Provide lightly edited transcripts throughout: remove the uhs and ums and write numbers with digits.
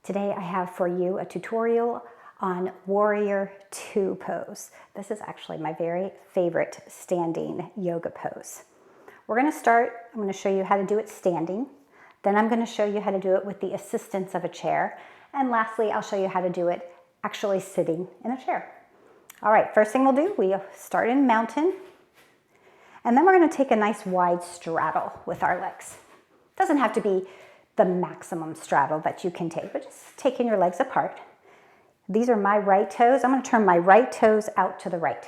Today I have for you a tutorial on Warrior Two pose. This is actually my very favorite standing yoga pose. We're going to start, I'm going to show you how to do it standing. Then I'm going to show you how to do it with the assistance of a chair. And lastly, I'll show you how to do it actually sitting in a chair. All right, first thing we'll do, we start in mountain. And then we're going to take a nice wide straddle with our legs. It doesn't have to be the maximum straddle that you can take, but just taking your legs apart. These are my right toes. I'm going to turn my right toes out to the right.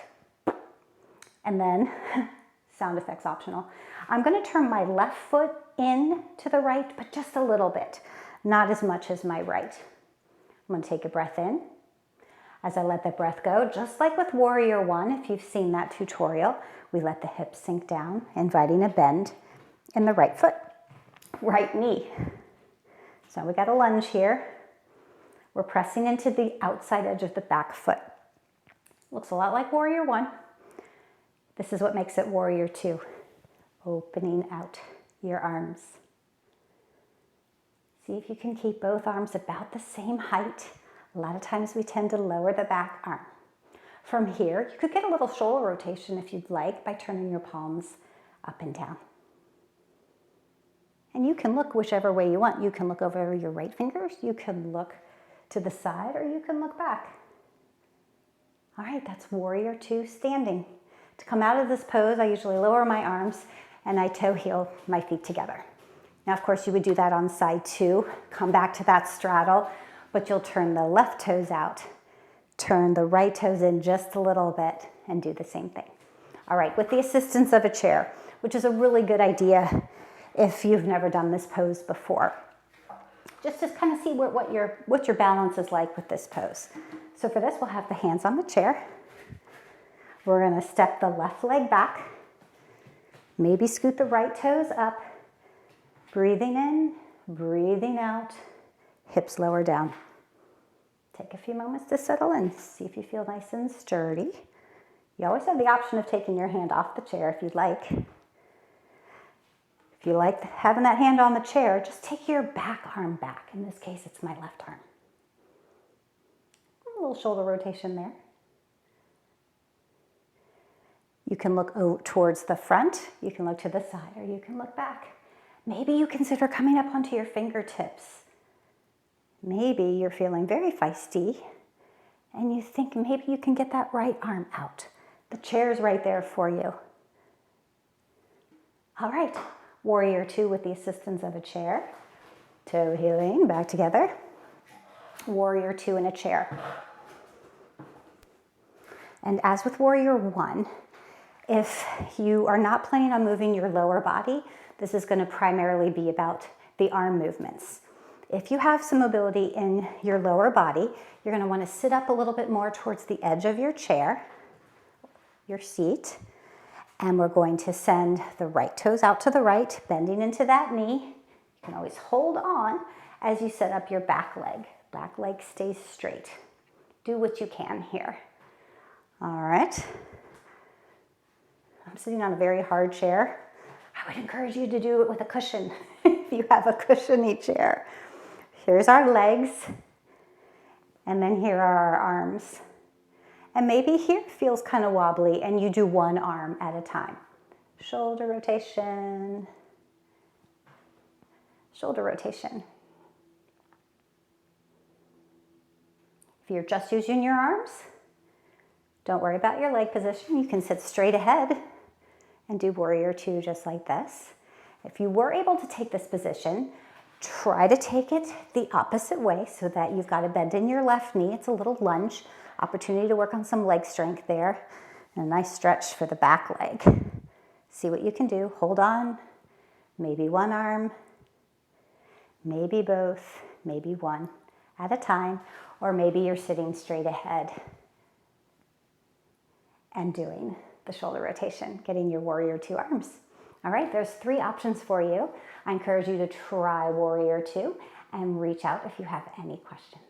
And then, sound effects optional, I'm going to turn my left foot in to the right, but just a little bit, not as much as my right. I'm going to take a breath in. As I let the breath go, just like with Warrior One, if you've seen that tutorial, we let the hips sink down, inviting a bend in the right foot, right knee. So we got a lunge here. We're pressing into the outside edge of the back foot. Looks a lot like Warrior One. This is what makes it Warrior Two. Opening out your arms. See if you can keep both arms about the same height. A lot of times we tend to lower the back arm. From here, you could get a little shoulder rotation if you'd like by turning your palms up and down. And you can look whichever way you want. You can look over your right fingers, you can look to the side, or you can look back. All right, that's Warrior Two standing. To come out of this pose, I usually lower my arms and I toe heel my feet together. Now, of course, you would do that on side two. Come back to that straddle, but you'll turn the left toes out, turn the right toes in just a little bit, and do the same thing. All right, with the assistance of a chair, which is a really good idea if you've never done this pose before. Just to kind of see what your balance is like with this pose. So for this, we'll have the hands on the chair. We're going to step the left leg back, maybe scoot the right toes up, breathing in, breathing out, hips lower down. Take a few moments to settle in, see if you feel nice and sturdy. You always have the option of taking your hand off the chair if you'd like. If you like having that hand on the chair, just take your back arm back. In this case, it's my left arm. A little shoulder rotation there. You can look towards the front, you can look to the side, or you can look back. Maybe you consider coming up onto your fingertips. Maybe you're feeling very feisty, and you think maybe you can get that right arm out. The chair's right there for you. All right. Warrior Two with the assistance of a chair. Toe heeling back together. Warrior Two in a chair. And as with Warrior One, if you are not planning on moving your lower body, this is going to primarily be about the arm movements. If you have some mobility in your lower body, you're going to want to sit up a little bit more towards the edge of your chair, your seat. And we're going to send the right toes out to the right, bending into that knee. You can always hold on as you set up your back leg. Back leg stays straight. Do what you can here. All right. I'm sitting on a very hard chair. I would encourage you to do it with a cushion if you have a cushiony chair. Here's our legs, and then here are our arms. And maybe here feels kind of wobbly and you do one arm at a time. Shoulder rotation, shoulder rotation. If you're just using your arms, don't worry about your leg position. You can sit straight ahead and do Warrior Two just like this. If you were able to take this position, try to take it the opposite way so that you've got a bend in your left knee. It's a little lunge. Opportunity to work on some leg strength there. And a nice stretch for the back leg. See what you can do. Hold on. Maybe one arm. Maybe both. Maybe one at a time. Or maybe you're sitting straight ahead and doing the shoulder rotation, getting your Warrior Two arms. All right, there's 3 options for you. I encourage you to try Warrior Two and reach out if you have any questions.